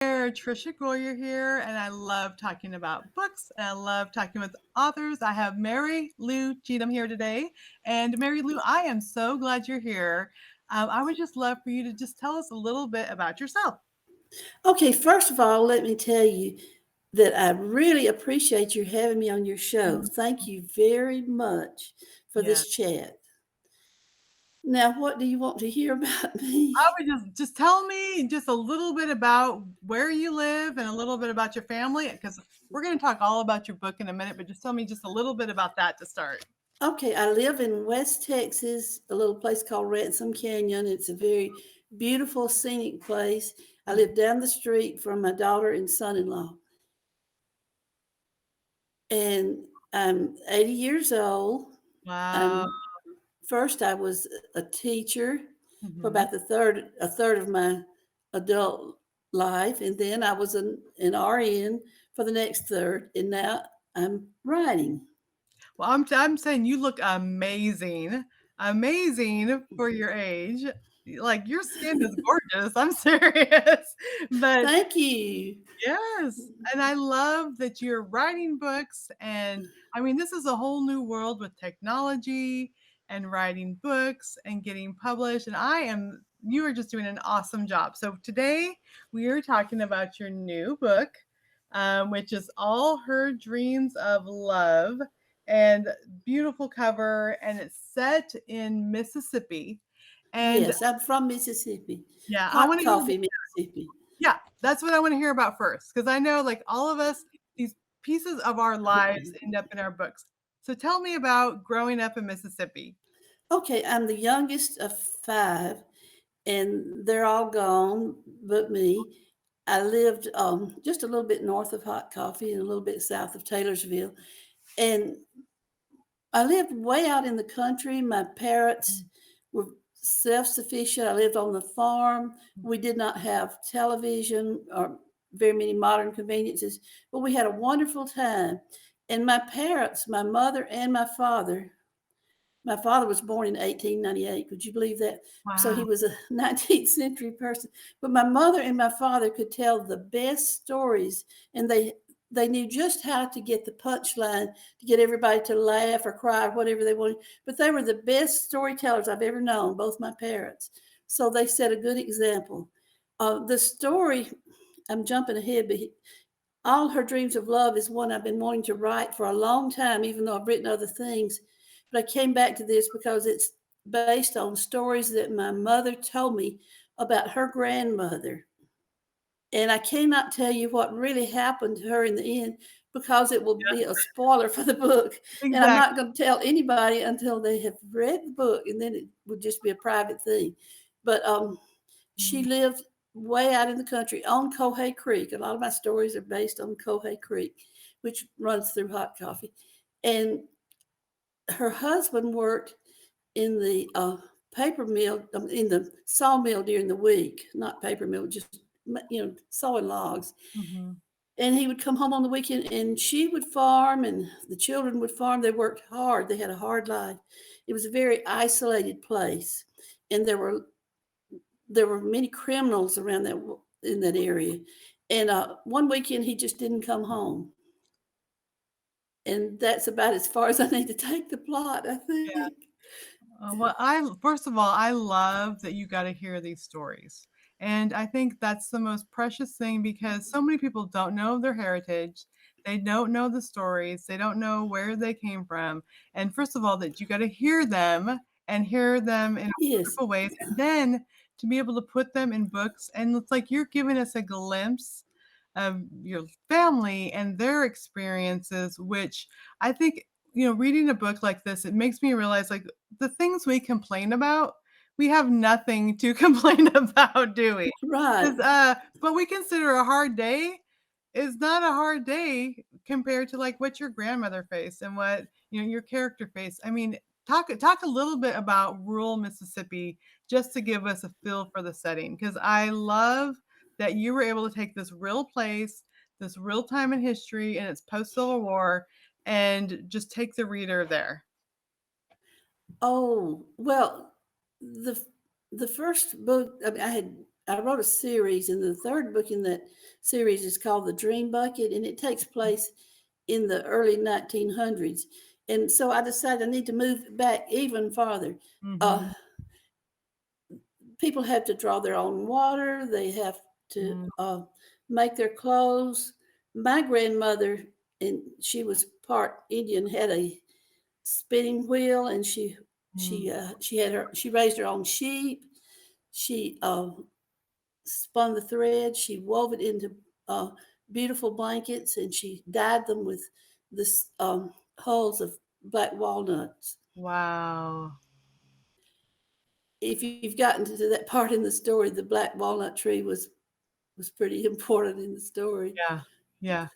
Trisha Goyer here, and I love talking about books and I love talking with authors. I have Mary Lou Cheatham here today. And Mary Lou, I am so glad you're here. I would just love for you to just tell us a little bit about yourself. Okay, first of all, let me tell you that I really appreciate you having me on your show. Mhm. Thank you very much for Yeah. this chat. Now, what do you want to hear about me? I would just tell me just a little bit about where you live and a little bit about your family because we're going to talk all about your book in a minute, but just tell me just a little bit about that to start. Okay, I live in West Texas, a little place called Ransom Canyon. It's a very beautiful, scenic place. I live down the street from my daughter and son in law. And I'm 80 years old. Wow. I'm First I was a teacher for Hmm. about a third of my adult life, and then I was an RN for the next third, and now I'm writing. Well, I'm saying you look amazing, amazing for your age. Like your skin is gorgeous. I'm serious. But Thank you. yes, and I love that you're writing books. And I mean, this is a whole new world with technology and writing books and getting published. And you are just doing an awesome job. So today we are talking about your new book, which is All Her Dreams of Love, and beautiful cover. And it's set in Mississippi. And Yes, I'm from Mississippi. yeah, I want Hot to hear. coffee, Mississippi. Yeah, that's what I wanna hear about first, because I know, like, all of us, these pieces of our lives end up in our books. So tell me about growing up in Mississippi. Okay, I'm the youngest of five, and they're all gone but me. I lived just a little bit north of Hot Coffee and a little bit south of Taylorsville. And I lived way out in the country. My parents were self sufficient. I lived on the farm. We did not have television or very many modern conveniences, but we had a wonderful time. And my parents, my mother and my father was born in 1898. Could you believe that? So Wow. he was a 19th century person. But my mother and my father could tell the best stories, and they knew just how to get the punchline to get everybody to laugh or cry or whatever they wanted. But they were the best storytellers I've ever known, both my parents. So they set a good example. The story, I'm jumping ahead, but all Her Dreams of Love is one I've been wanting to write for a long time, even though I've written other things. But I came back to this because it's based on stories that my mother told me about her grandmother. And I cannot tell you what really happened to her in the end because it will be a spoiler for the book. And I'm not Exactly. going to tell anybody until they have read the book, and then it would just be a private thing. But she Mm. lived way out in the country on Cohay Creek. A lot of my stories are based on Cohay Creek, which runs through Hot Coffee. And her husband worked in the paper mill, in the sawmill during the week, not paper mill, just sawing logs. Mhm. And he would come home on the weekend, and she would farm, and the children would farm. They worked hard. They had a hard life. It was a very isolated place, and there were many criminals around that in that area. And one weekend he just didn't come home, and that's about as far as I need to take the plot, I Yeah. think. Well, I first of all, I love that you got to hear these stories. And I think that's the most precious thing because so many people don't know their heritage. They don't know the stories. They don't know where they came from. And first of all, that you got to hear them and hear them in Yes. wonderful ways. And then to be able to put them in books. And it's like you're giving us a glimpse of your family and their experiences, which I think, reading a book like this, it makes me realize like the things we complain about, we have nothing to complain about, do we? Right. 'Cause, what we consider a hard day is not a hard day compared to like what your grandmother faced and what your character faced. I mean, talk a little bit about rural Mississippi just to give us a feel for the setting because I love that you were able to take this real place, this real time in history, and it's post Civil War, and just take the reader there. Oh, well, the the first book, I mean, I wrote a series, and the third book in that series is called The Dream Bucket, and it takes place in the early 1900s. And so I decided I need to move back even farther. Uh, Mhm. People have to draw their own water, they have to Mm, make their clothes. My grandmother, and she was part Indian, had a spinning wheel, and mm. she raised her own sheep. She spun the thread, she wove it into uh, beautiful blankets, and she dyed them with this hulls of black walnuts. Wow. If you've gotten to that part in the story, the black walnut tree was pretty important in the story. Yeah, yeah.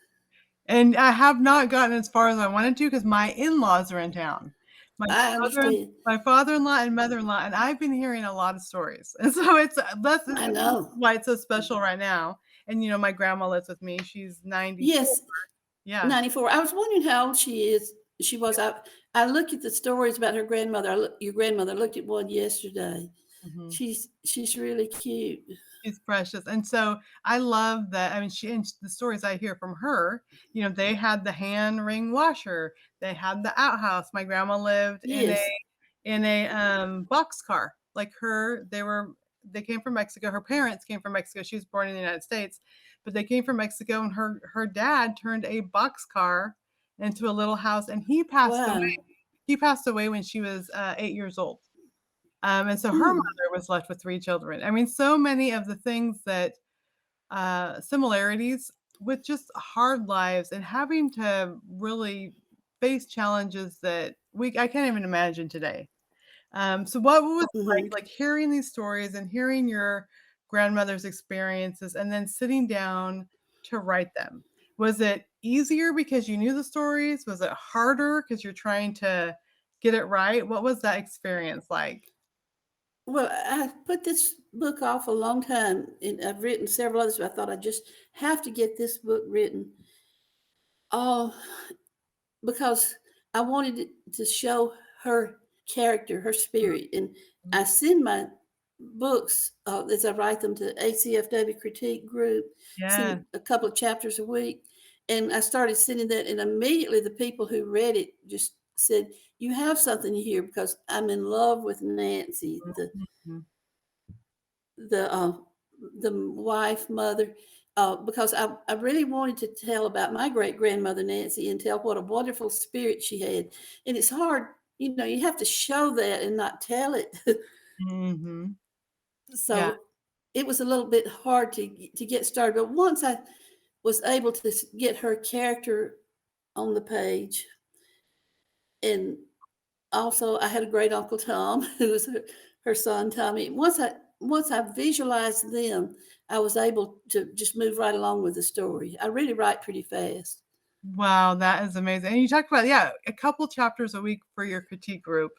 And I have not gotten as far as I wanted to because my in-laws are in town. My I father understand. my father-in-law and mother-in-law, and I've been hearing a lot of stories. And so that's I know. why it's so special right now. And, my grandma lives with me. She's 94. Yes, Yeah. 94. I was wondering how old she is. She was. I looked at the stories about her grandmother. Your grandmother. I looked at one yesterday. Mhm. She's really cute. She's precious, and so I love that. I mean, she and the stories I hear from her, they had the hand ring washer, they had the outhouse. My grandma lived in a Yes. boxcar. Like they came from Mexico. Her parents came from Mexico. She was born in the United States, but they came from Mexico, and her dad turned a boxcar into a little house, and he passed away. Wow. He passed away when she was 8 years old. And so her Mm, mother was left with 3 children. I mean, so many of the things that similarities with just hard lives and having to really face challenges that I can't even imagine today. So what was it mhm. like hearing these stories and hearing your grandmother's experiences and then sitting down to write them? Was it easier because you knew the stories? Was it harder because you're trying to get it right? What was that experience like? Well, I put this book off a long time, and I've written several others, but I thought I just have to get this book written. Oh, because I wanted it to show her character, her spirit. And Mhm. I send my books as I write them to ACFW Critique Group, Yeah. send a couple of chapters a week. And I started sending that, and immediately the people who read it just said, "You have something here," because I'm in love with Nancy, Mhm. the uh, the wife, mother, because I really wanted to tell about my great grandmother Nancy and tell what a wonderful spirit she had. And it's hard, you have to show that and not tell it. Mhm. Yeah. So it was a little bit hard to get started. But once I was able to get her character on the page, and also I had a great uncle Tom, who was her son Tommy. Once I visualized them, I was able to just move right along with the story. I really write pretty fast. Wow, that is amazing. And you talked about, yeah, a couple chapters a week for your critique group.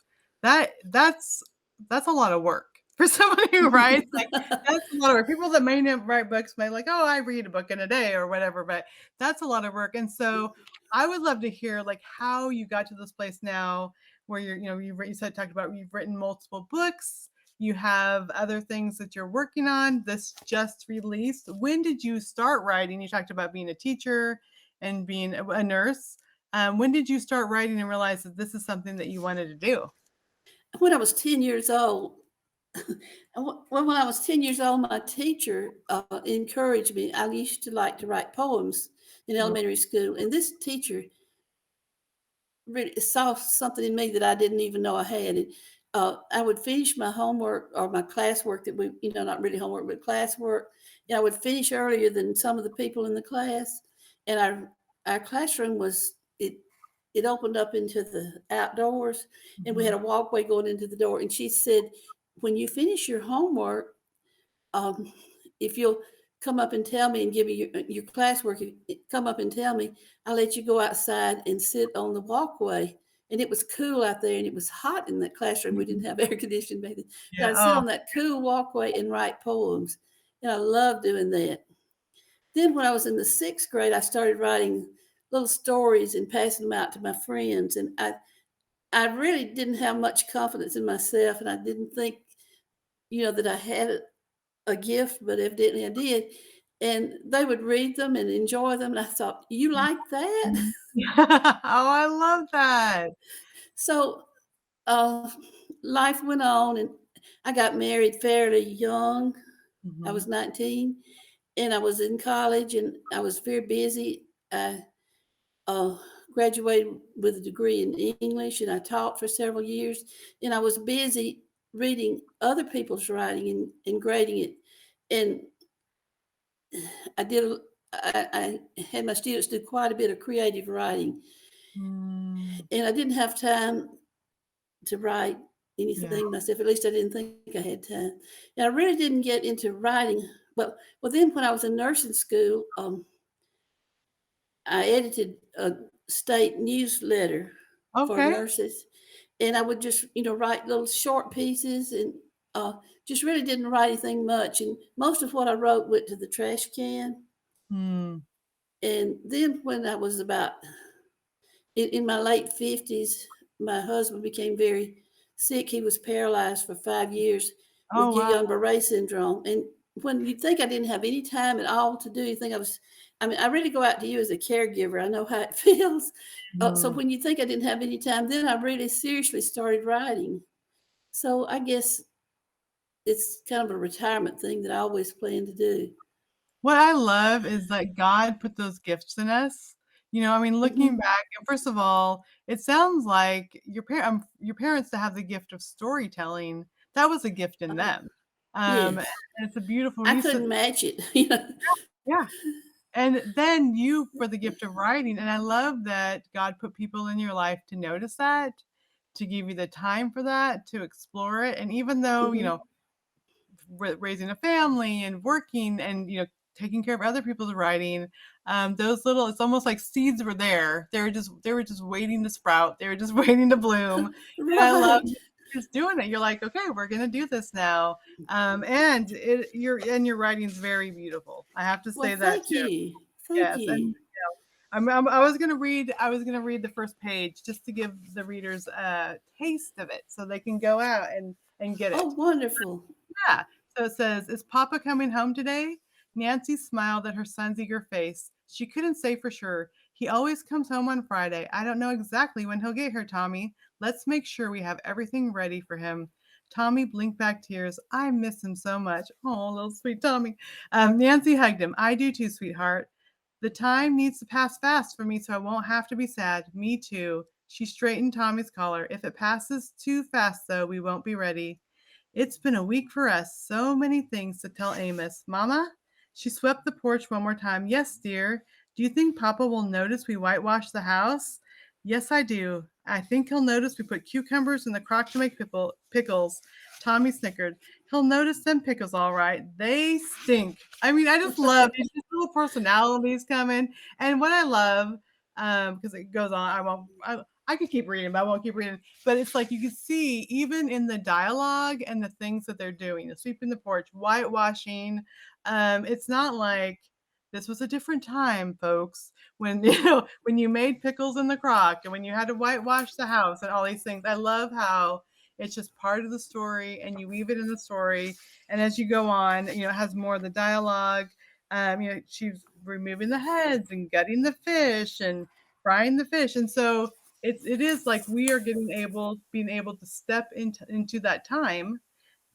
That's a lot of work for someone who writes. Like, that's a lot of work. People that may not write books may like, "Oh, I read a book in a day," or whatever, but that's a lot of work. And so I would love to hear, like, how you got to this place now where you said talked about you've written multiple books, you have other things that you're working on. This just released. When did you start writing? You talked about being a teacher and being a nurse. When did you start writing and realize that this is something that you wanted to do? When I was 10 years old, when I was 10 years old, my teacher encouraged me. I used to like to write poems in Mm, elementary school, and this teacher really saw something in me that I didn't even know I had. And I would finish my homework or my classwork that not really homework, but classwork. And I would finish earlier than some of the people in the class. And our classroom it opened up into the outdoors, and we had mhm, a walkway going into the door. And she said, "When you finish your homework, um, if you'll come up and tell me and give me your classwork, come up and tell me, I'll let you go outside and sit on the walkway." And it was cool out there, and it was hot in that classroom. We didn't mhm. have air conditioning back then. But Yeah, I'd sit oh, on that cool walkway and write poems. And I loved doing that. Then when I was in the sixth grade, I started writing little stories and passing them out to my friends. And I really didn't have much confidence in myself, and I didn't think, that I had it a gift, but evidently I did. And they would read them and enjoy them. And I thought, you like that? Mhm. Oh, I love that. So uh, life went on, and I got married fairly young. I Mhm. was 19, and I was in college, and I was very busy. I uh, graduated with a degree in English, and I taught for several years. And I was busy reading other people's writing and grading it. And I did. I had my students do quite a bit of creative writing, Mm, and I didn't have time to write yeah. anything myself. At least I didn't think I had time. And I really didn't get into writing. Well, then when I was in nursing school, I edited a state newsletter for Okay. nurses, and I would just, write little short pieces and just really didn't write anything much. And most of what I wrote went to the trash can. Mm, And then when I was about in my late 50s, my husband became very sick. He was paralyzed for 5 years with oh, wow. Guillain-Barré syndrome. And when you think I didn't have any time at all to do anything, I mean, I really go out to you as a caregiver. I know how it feels. So Mhm. when you think I didn't have any time, then I really seriously started writing. So I guess it's kind of a retirement thing that I always plan to do. What I love is that God put those gifts in us. I mean, looking Hmm. back, and first of all, it sounds like your parents to have the gift of storytelling, that was a gift in Uh, them. And yes, it's a beautiful I you said couldn't match it. You know. yeah. And then you for the gift of writing, and I love that God put people in your life to notice that, to give you the time for that, to explore it, and even though, Hmm. raising a family and working and taking care of other people's writing, those little it's almost like seeds were there. They were just waiting to sprout. They were just waiting to bloom. And I love Right. just doing it. You're like, okay, we're gonna do this now. And your writing's very beautiful. I have to Well, say that thank too. you. Thank Yes, and you. I was gonna read the first page just to give the readers a taste of it so they can go out and get Oh, it. wonderful. Yeah. So it says, "Is Papa coming home today?" Nancy smiled at her son's eager face. She couldn't say for sure. "He always comes home on Friday. I don't know exactly when he'll get here, Tommy. Let's make sure we have everything ready for him." Tommy blinked back tears. "I miss him so much." Oh, little sweet Tommy. Nancy hugged him. "I do too, sweetheart. The time needs to pass fast for me so I won't have to be sad. Me too." She straightened Tommy's collar. "If it passes too fast, though, we won't be ready." "It's been a week for us. So many things to tell Amos. Mama?" She swept the porch one more time. "Yes, dear. Do you think Papa will notice we whitewashed the house?" "Yes, I do. I think he'll notice we put cucumbers in the crock to make pickles." Tommy snickered. "He'll notice them pickles all right. They stink." I mean, I just love these just little personalities coming. And what I love, because it goes on, I could keep reading, but I won't keep reading. But it's like you can see even in the dialogue and the things that they're doing, the sweeping the porch, whitewashing. It's not like this was a different time, folks, when when you made pickles in the crock and when you had to whitewash the house and all these things. I love how it's just part of the story and you weave it in the story. And as you go on, it has more of the dialogue. She's removing the heads and gutting the fish and frying the fish. And so it is like we are being able to step into that time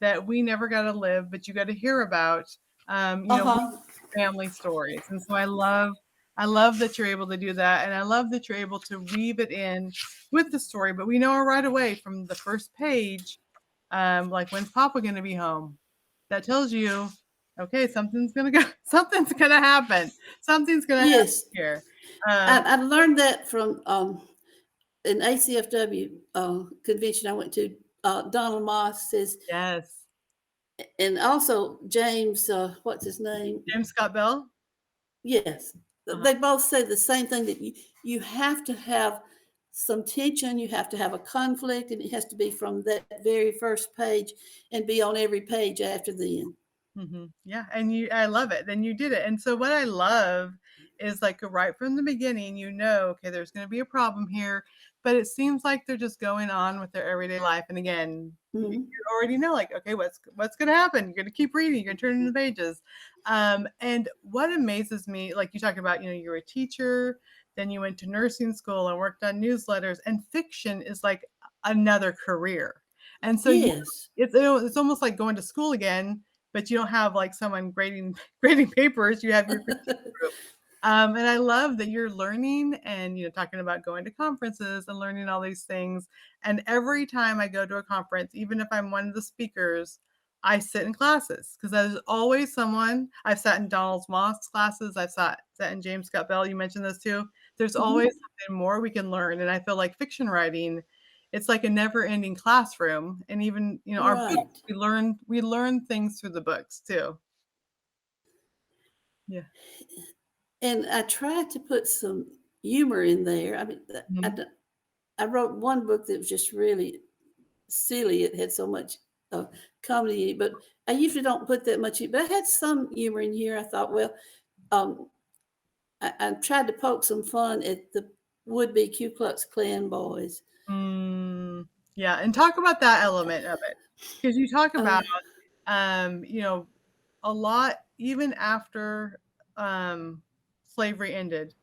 that we never got to live, but you got to hear about, with Uh-huh. family stories. And so I love that you're able to do that, and I love that you're able to weave it in with the story. But we know right away from the first page, like when's Papa going to be home? That tells you, okay, something's gonna happen. Something's gonna happen Yes. here. I, Um, I learned that from an ACFW convention I went to. Donald Moss says, yes. and also James, what's his name? James Scott Bell? Yes. Uh-huh. They both say the same thing, that you have to have some tension, you have to have a conflict, and it has to be from that very first page and be on every page after then. Mhm. Yeah, and I love it, and you did it, and so what I love is, like, right from the beginning, okay, there's gonna be a problem here. but it seems like they're just going on with their everyday life, and again, you Mhm. already know, like, okay, what's gonna happen? You're gonna keep reading, you're gonna turn in the pages. And what amazes me, like you talked about, you're a teacher, then you went to nursing school and worked on newsletters, and fiction is like another career. And so Yes. it's almost like going to school again, but you don't have like someone grading grading papers, you have your critique group. And I love that you're learning and, talking about going to conferences and learning all these things. And every time I go to a conference, even if I'm one of the speakers, I sit in classes because there's always someone. I've sat in Donald Moss classes. I've sat in James Scott Bell. You mentioned those too. There's always Mhm. something more we can learn. And I feel like fiction writing, it's like a never ending classroom. And even, our books, Right. we learn things through the books too. Yeah. And I tried to put some humor in there. I mean, Mhm. I wrote one book that was just really silly. It had so much uh, comedy in it, but I usually don't put that much in. But I had some humor in here. I thought, well, um, I tried to poke some fun at the would-be Ku Klux Klan boys. Mm, yeah, and talk about that element of it, because you talk about, Uh, um, you know, a lot even after, slavery ended,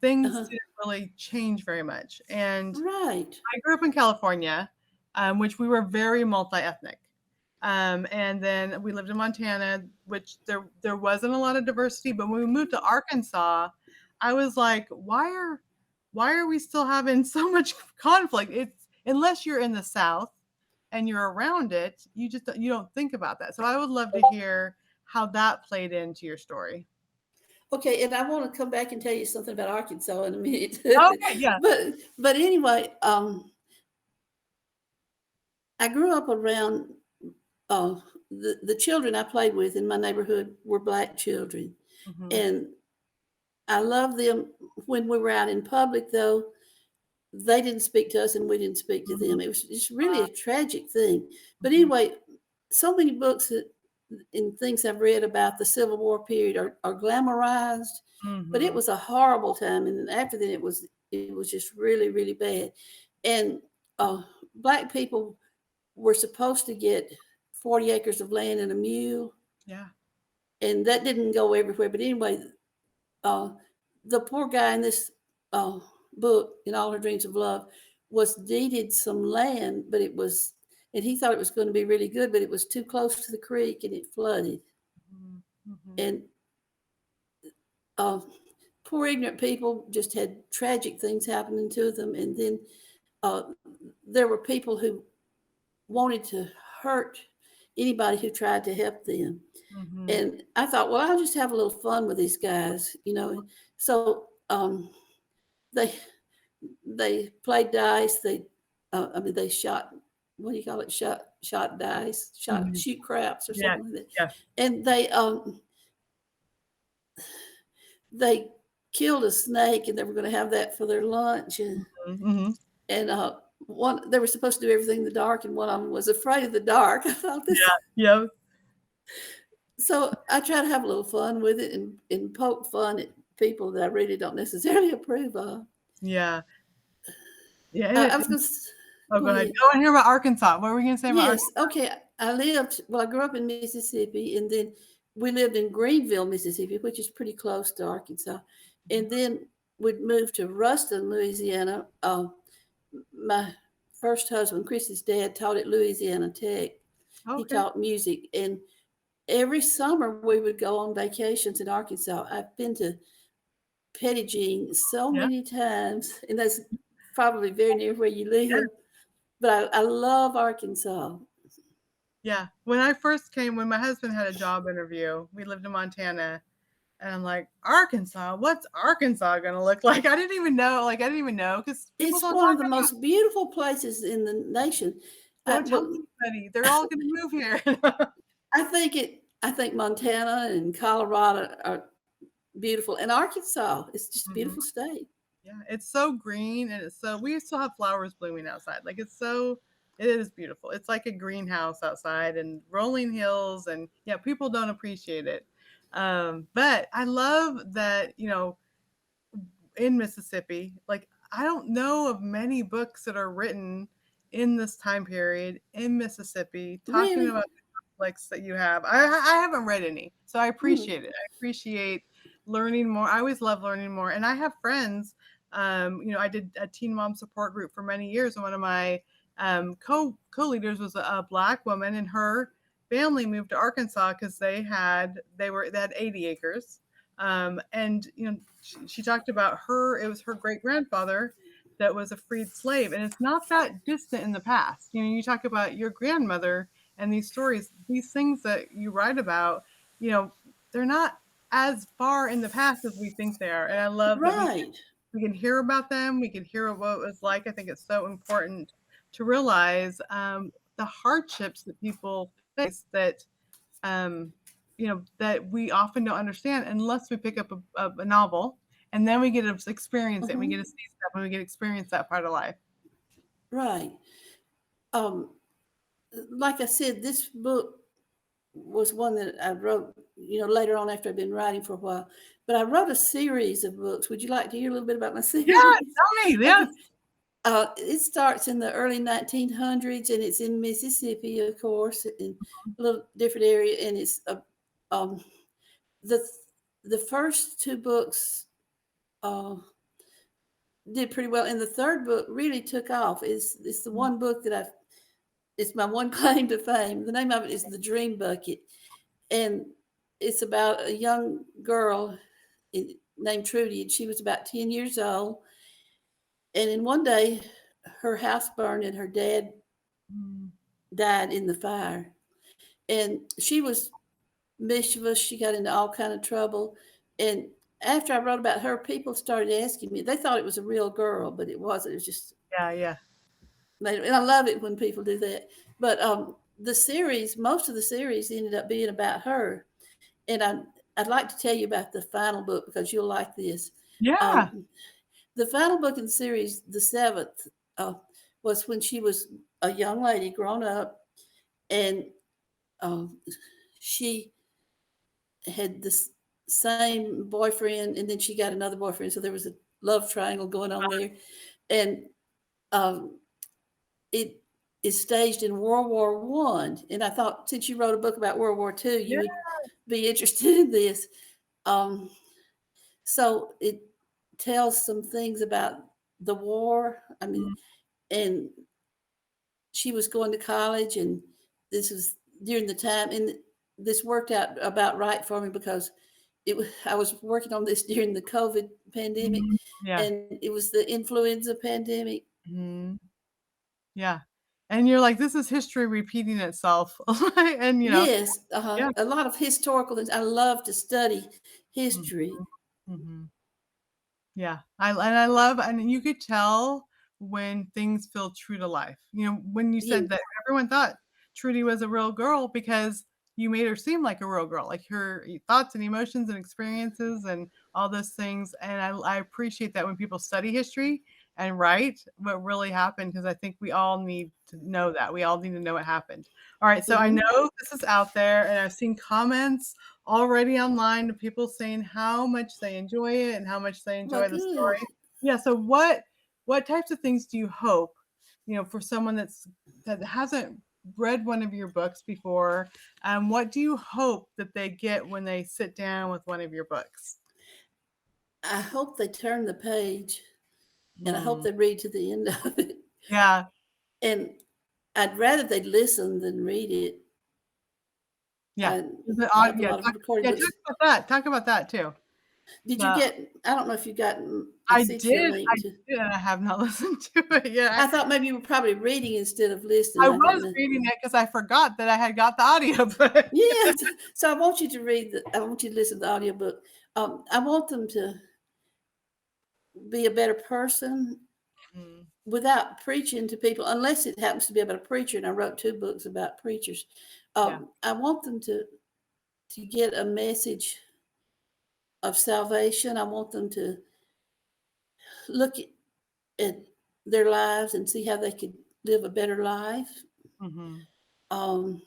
things uh didn't really change very much, and Right. I grew up in California, which we were very multi-ethnic. And then we lived in Montana, which there wasn't a lot of diversity. But when we moved to Arkansas, I was like, why are we still having so much conflict? It's unless you're in the South and you're around it, you don't think about that. So I would love to hear how that played into your story. Okay, and I want to come back and tell you something about Arkansas in a minute. Okay, yeah. But anyway, I grew up around the children I played with in my neighborhood were black children, Mhm, and I loved them. When we were out in public, though, they didn't speak to us and we didn't speak to mhm. them. It was just really a tragic thing. But Mhm, anyway, so many books and things I've read about the Civil War period are glamorized, but it mhm, was a horrible time. And after that, it was just really really bad. And black people were supposed to get 40 acres of land and a mule, yeah. and that didn't go everywhere. But anyway, uh, the poor guy in this uh, book, In All Her Dreams of Love, was deeded some land, but and he thought it was going to be really good, but it was too close to the creek and it flooded. Mhm, mhm, And uh, poor ignorant people just had tragic things happening to them. And then uh, there were people who wanted to hurt anybody who tried to help them. mhm, And I thought, well, I'll just have a little fun with these guys, So they they played dice. I mean, they shot. What do you call it? Shot dice, mhm. shoot craps or Yeah, something like that. yeah. And they killed a snake, and they were going to have that for their lunch. And Mhm, mhm. and one they were supposed to do everything in the dark, and one of them was afraid of the dark. I thought this. Yeah, yep, So I try to have a little fun with it and poke fun at people that I really don't necessarily approve of. yeah, yeah, I was going to oh, go go ahead. ahead. I wanna hear about Arkansas. What were we gonna say about Yes. Arkansas? Okay. I grew up in Mississippi, and then we lived in Greenville, Mississippi, which is pretty close to Arkansas. And then we'd moved to Ruston, Louisiana. My first husband, Chris's dad, taught at Louisiana Tech. He Okay, taught music. And every summer we would go on vacations in Arkansas. I've been to Petit Jean so yeah, many times, and that's probably very near where you yeah, live. But I love Arkansas. yeah. When my husband had a job interview, we lived in Montana, and I'm like, "Arkansas? What's Arkansas gonna look like?" I didn't even know because people It's don't one talk of the about most beautiful places in the nation. don't tell Well, anybody. They're all gonna move here. I think Montana and Colorado are beautiful, and Arkansas is just a Mhm. beautiful state. Yeah, it's so green and we still have flowers blooming outside. Like it is beautiful. It's like a greenhouse outside and rolling hills and yeah, people don't appreciate it. But I love that, in Mississippi, like I don't know of many books that are written in this time period in Mississippi talking Really? about conflicts that you have. I haven't read any, so I Mm. appreciate it. I appreciate learning more. I always love learning more, and I have friends. I did a teen mom support group for many years, and one of my co leaders was a black woman, and her family moved to Arkansas because they had 80 acres, and she talked about her. It was her great grandfather that was a freed slave, and it's not that distant in the past. You talk about your grandmother and these stories, these things that you write about. You know, they're not as far in the past as we think they are, and I love that Right. we can hear about them. We can hear what it was like. I think it's so important to realize the hardships that people face um, that we often don't understand unless we pick up a novel and then we get to experience it. We get to Hmm. see stuff and we get to experience that part of life. Right. Um, like I said, this book was one that I wrote, later on after I've been writing for a while. But I wrote a series of books. Would you like to hear a little bit about my Yeah, series? tell me. Yes. Okay. It starts in the early 1900s, and it's in Mississippi, of course, in a little different area. And um, the the first two books uh, did pretty well, and the third book really took off. It's the one book that I've. It's my one claim to fame. The name of it is The Dream Bucket, and it's about a young girl named Trudy, and she was about 10 years old. And in one day, her house burned, and her dad Mm, died in the fire. And she was mischievous. She got into all kind of trouble. And after I wrote about her, people started asking me. They thought it was a real girl, but it wasn't. It was just yeah, yeah. made. And I love it when people do that. But the series, most of the series ended up being about her. And I'd like to tell you about the final book because you'll like this. Yeah. Um, the final book in the series, the seventh, uh, was when she was a young lady, grown up, and um, she had this same boyfriend, and then she got another boyfriend. So there was a love triangle going on there, and um, it is staged in World War I. And I thought since you wrote a book about World War II, you Yeah. would be interested in this. Um, so it tells some things about the war. I mean, Mm, and she was going to college, and this was during the time, and this worked out about right for me because I was working on this during the COVID pandemic, mhm, yeah. and it was the influenza pandemic. Mhm, yeah. And you're like, this is history repeating itself. And Yes, yeah. a lot of historical things. I love to study Mhm, history. mhm. Yeah, I love, and you could tell when things feel true to life. When you Yeah, said that everyone thought Trudy was a real girl because you made her seem like a real girl, like her thoughts and emotions and experiences and all those things. And I appreciate that when people study history and write what really happened, because I think we all need to know that. We all need to know what happened. All right, so I hmm, know this is out there, and I've seen comments already online of people saying how much they enjoy it and how much they well, enjoy the good. story. Yeah, so what types of things do you hope, for someone that hasn't read one of your books before, what do you hope that they get when they sit down with one of your books? I hope they turn the page, and I hope Mm, they read to the end of it. yeah, And I'd rather they'd listen than read it. yeah. I, The I au have a yeah, lot of recorded talk books. about that, talk about that too. Did you The get? I don't know if you got. I I sent you a did, link I to. did, and I have not listened to it yet. I thought maybe you were probably reading instead of I listening. I didn't was know. reading it because I forgot that I had got the audiobook. Yes. So I want you to read. I want you to listen to the audiobook. I want them to be a better person Mm, without preaching to people, unless it happens to be about a preacher. And I wrote two books about preachers. yeah, I want them to get a message of salvation. I want them to look at their lives and see how they could live a better life. mhm, Um,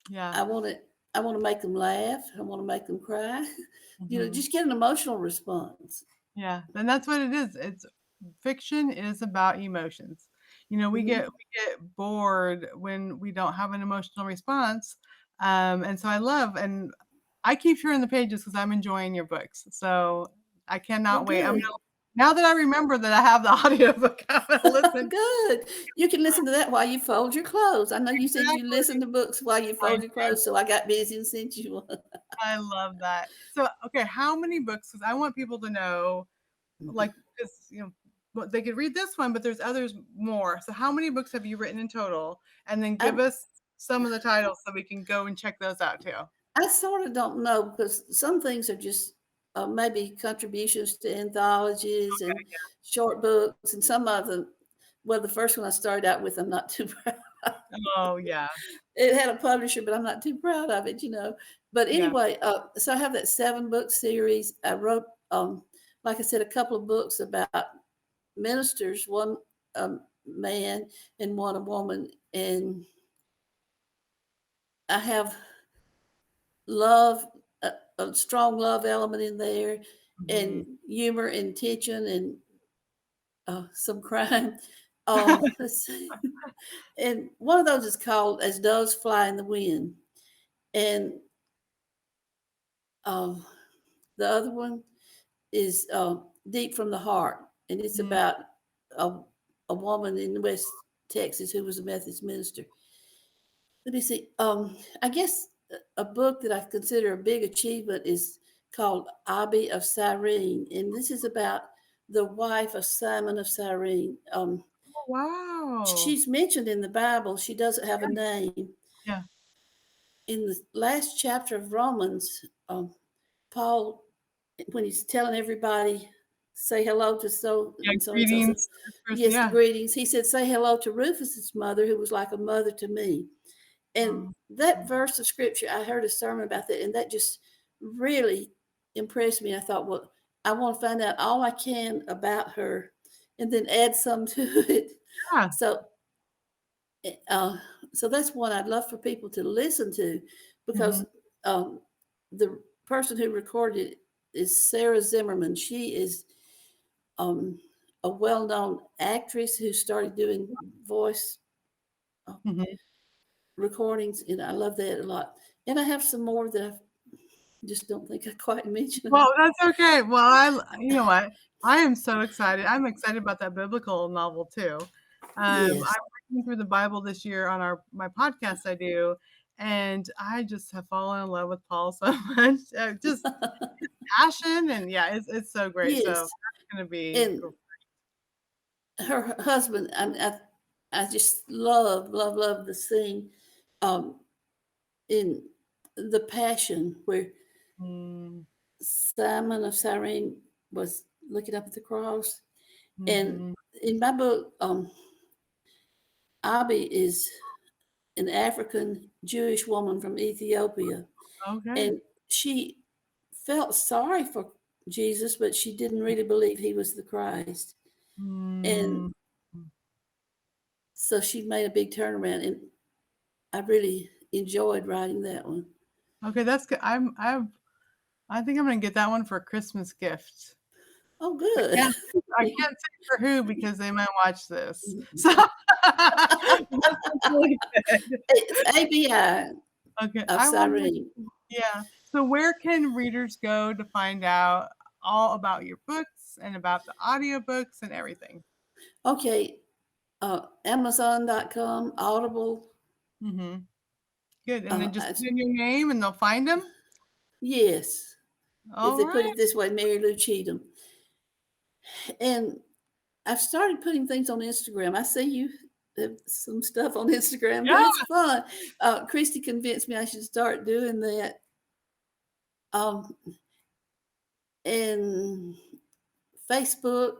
yeah, I want to I want to make them laugh. I want to make them cry. mhm, Just get an emotional response. Yeah, and that's what it is. It's fiction is about emotions. You know, Mhm. we get bored when we don't have an emotional response, and so I love and I keep turning the pages because 'cause I'm enjoying your books, so I Well, cannot wait. I'm good. gonna now that I remember that I have the audiobook, I'm gonna listen. Good. You can listen to that while you fold your clothes. I know you said you listen Exactly. to books while you I fold your do. clothes, so I got busy and sent you one. I love that. So, okay, how many books? Because I want people to know, like, 'cause, well, they could read this one, but there's others more. So how many books have you written in total? And then give I us some of the titles so we can go and check those out too. I sort of don't know because some things are just maybe contributions to anthologies and short books, and some of them. Well, the first one I started out with, I'm not too proud. Oh, yeah. It had a publisher, but I'm not too proud of it, you know. But Yeah. anyway, so I have that 7 book series. I wrote, like I said, a couple of books about ministers, one man and one a woman, and I have love, a strong love element in there, Mhm. and humor and tension and some crime. Let's see. And one of those is called "As Doves Fly in the Wind," and um, the other one is "Deep from the Heart," and it's Mm. about a, a woman in West Texas who was a Methodist minister. Let me see. I guess a book that I consider a big achievement is called Abi of Cyrene, and this is about the wife of Simon of Cyrene. Oh, wow. She's mentioned in the Bible. She doesn't have a Yeah, name. yeah. In the last chapter of Romans, Paul, when he's telling everybody, say hello to so Yeah, and so. So, greetings to this person, yes, the yeah. greetings. He said, say hello to Rufus's mother, who was like a mother to me. And Oh, that verse of scripture, I heard a sermon about that, and that just really impressed me. I thought, well, I want to find out all I can about her and then add some to it. yeah. So, uh, so that's one I'd love for people to listen to because Mhm, um, the person who recorded it is Sarah Zimmerman. She is um, a well known actress who started doing voice uh, mhm. recordings, and I love that a lot. And I have some more that I just don't think I quite mentioned them. Well, that's okay. Well, you know what? I am so excited. I'm excited about that biblical novel too. Yes. I'm reading through the Bible this year on my podcast I do, and I just have fallen in love with Paul so much. Just passion and yeah, it's so great. So Yes. that's gonna be And her husband, I just love the scene um, in The Passion where mm, Simon of Cyrene was looking up at the cross. And mhm. in my book, Abi is an African Jewish woman from Ethiopia. Okay. And she felt sorry for Jesus, but she didn't really believe he was the Christ. And Mm. so she made a big turnaround. And I really enjoyed writing that one. Okay, that's good. I think I'm gonna get that one for a Christmas gift. Oh, I good. can't I can't say for who because they might watch this. So that sounds really good. It's ABI Okay, of I wonder Cyrene. yeah. So where can readers go to find out all about your books and about the audiobooks and everything? Okay, Amazon.com, Audible. Mhm. Good, and then just I, put in your name and they'll find them. yes, if they put Alright. it this way, Mary Lou Cheatham. And I've started putting things on Instagram. I see you have some stuff on Instagram. Yeah. That's fun. Christy convinced me I should start doing that. Um, and Facebook,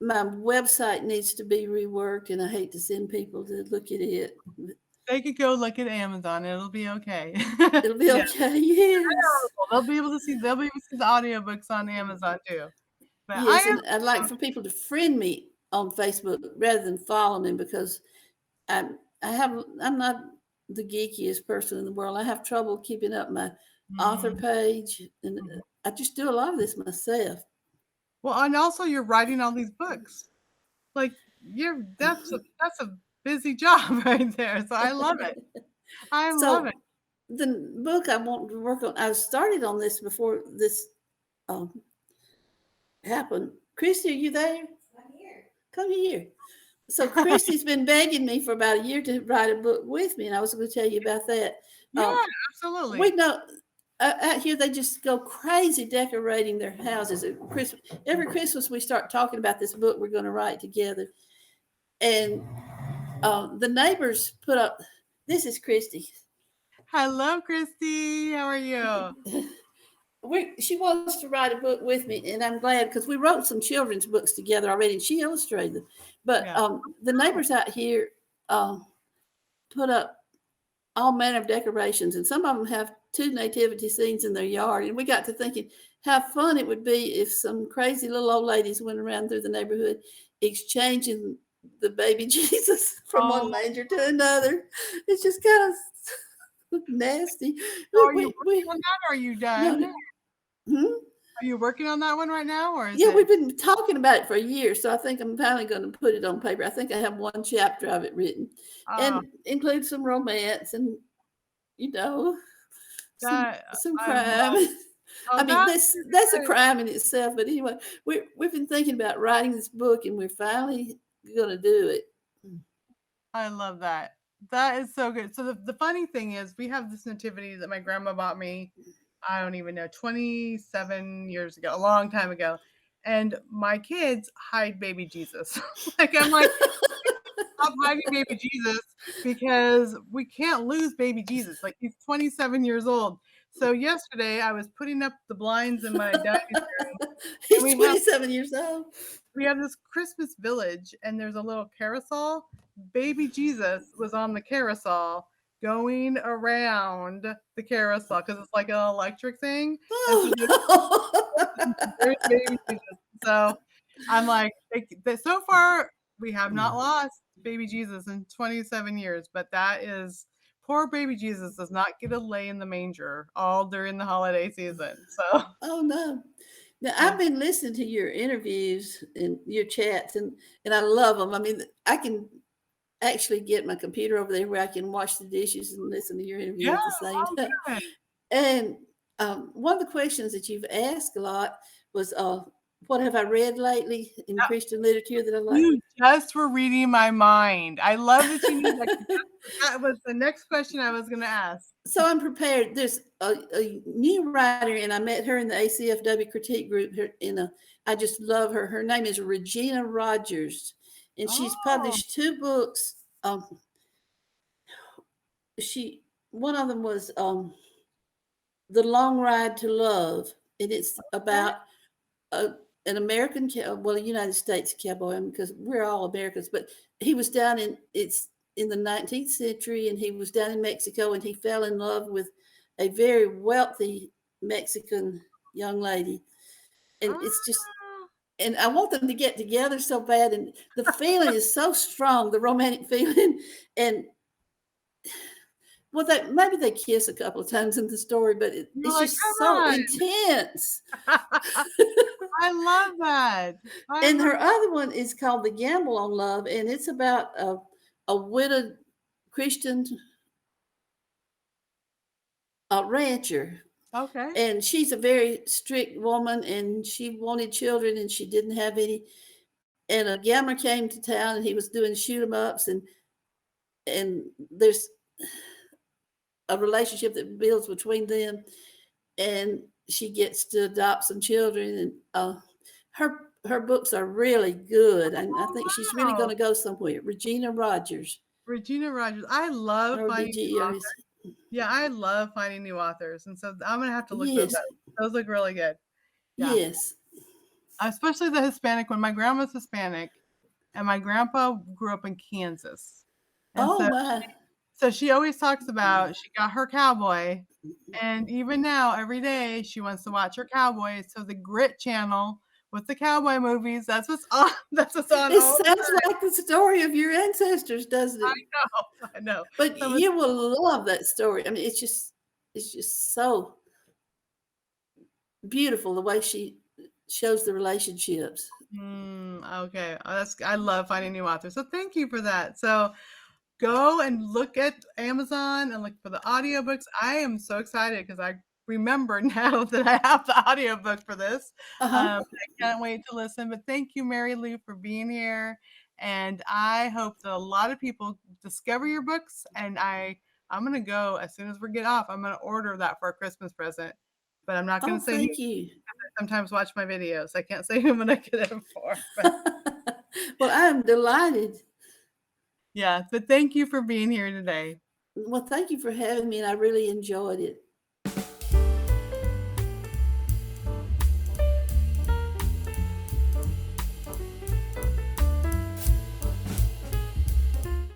my website needs to be reworked, and I hate to send people to look at it. But They could go look at Amazon, it'll be okay. it'll be Yeah. okay. Yes. They'll be able to see the audiobooks on Amazon too. But I Yes. am And I'd like for people to friend me on Facebook rather than follow me because I'm not the geekiest person in the world. I have trouble keeping up my author mm, page, and mhm. I just do a lot of this myself. Well, and also you're writing all these books. Like, you're that's a busy job right there, so I love it. I love it. So the book I want to work on, I started on this before this um, happened. Christy, are you there? I'm here. Come here. So Christy's been begging me for about a year to write a book with me, and I was going to tell you about that. Yeah, We absolutely. know out here they just go crazy decorating their houses at Christmas. Every Christmas we start talking about this book we're going to write together, and the neighbors put up. This is Christy. Hello, Christy. How are you? She wants to write a book with me, and I'm glad because we wrote some children's books together already, and she illustrated them. But Yeah. the Oh, neighbors out here put up all manner of decorations, and some of them have two nativity scenes in their yard. And we got to thinking how fun it would be if some crazy little old ladies went around through the neighborhood exchanging the baby Jesus from oh, one manger to another. It's just kind of nasty. so We, are you we, working we on that or are you done? no, hmm? Are you working on that one right now or is Yeah, it we've been talking about it for a year, so I think I'm finally going to put it on paper. I think I have one chapter of it written, oh, and include some romance and you know that some I crime. love I oh, mean, that's that's a good. crime in itself. But anyway, we've been thinking about writing this book, and we're finally going to do it. I love that. That is so good. So the funny thing is we have this nativity that my grandma bought me, I don't even know, 27 years ago, a long time ago. And my kids hide baby Jesus. Like I'm like, stop hiding baby Jesus because we can't lose baby Jesus. Like he's 27 years old. So yesterday I was putting up the blinds in my dining room and He's 27 years old. we have this Christmas village and there's a little carousel. Baby Jesus was on the carousel going around the carousel because it's like an electric thing. And so there's baby Jesus. So I'm like, so far we have not Oh lost baby Jesus in 27 years, but that is poor baby Jesus does not get to lay in the manger all during the holiday season. So oh no. Now I've it's been listening to your interviews and your chats, and I love them. I mean, I can actually get my computer over there where I can wash the dishes and listen to your interview yeah, at the same oh time. good. And one of the questions that you've asked a lot was, "What have I read lately in Christian literature that I like?" You just were reading my mind. I love that you knew that 'cause that was the next question I was gonna ask. So I'm prepared. There's a new writer, and I met her in the ACFW critique group. I just love her. Her name is Regina Rogers, and she's Oh, published two books. She One of them was The Long Ride to Love, and it's okay. about a, an American, well, a United States cowboy, because we're all Americans, but he was down it's in the 19th century, and he was down in Mexico, and he fell in love with a very wealthy Mexican young lady. And it's just, Ah, and I want them to get together so bad. And the feeling is so strong, the romantic feeling. And well, maybe they kiss a couple of times in the story, but you're it's like, just so "Come intense. on." I love that. I And her love other one is called The Gamble on Love, and it's about a widowed Christian rancher. okay. And she's a very strict woman, and she wanted children, and she didn't have any. And a gambler came to town, and he was doing shoot 'em ups, and there's a relationship that builds between them, and she gets to adopt some children, and her books are really good, and I Oh, think she's really going wow. to go somewhere. Regina Rogers, Regina Rogers. I love finding new RBGERS. authors. Yeah, I love finding new authors, and so I'm gonna have to look those Yes, up. Those look really good. Yeah. yes. Especially the Hispanic one. My grandma's Hispanic, and my grandpa grew up in Kansas. And Oh so my. she always talks about she got her cowboy, and even now, every day, she wants to watch her cowboy, so the Grit channel with the cowboy movies, that's what's on that's what's on It all the sounds like the story of your ancestors, doesn't I it? know, I know. But Some of you will love that story. I mean, it's just so beautiful the way shows the relationships. Okay. That's I love finding new authors. So thank you for that. So go and look at Amazon and look for the audiobooks. I am so excited because I remember now that I have the audiobook for this. Uh-huh. I can't wait to listen. But thank you, Mary Lou, for being here. And I hope that a lot of people discover your books. And I'm gonna go as soon as we get off. I'm gonna order that for a Christmas present. But I'm not gonna Oh, say who. thank you. I sometimes watch my videos. I can't say who I'm gonna get it for. But Well, I am delighted. yeah. But thank you for being here today. Well, thank you for having me, and I really enjoyed it.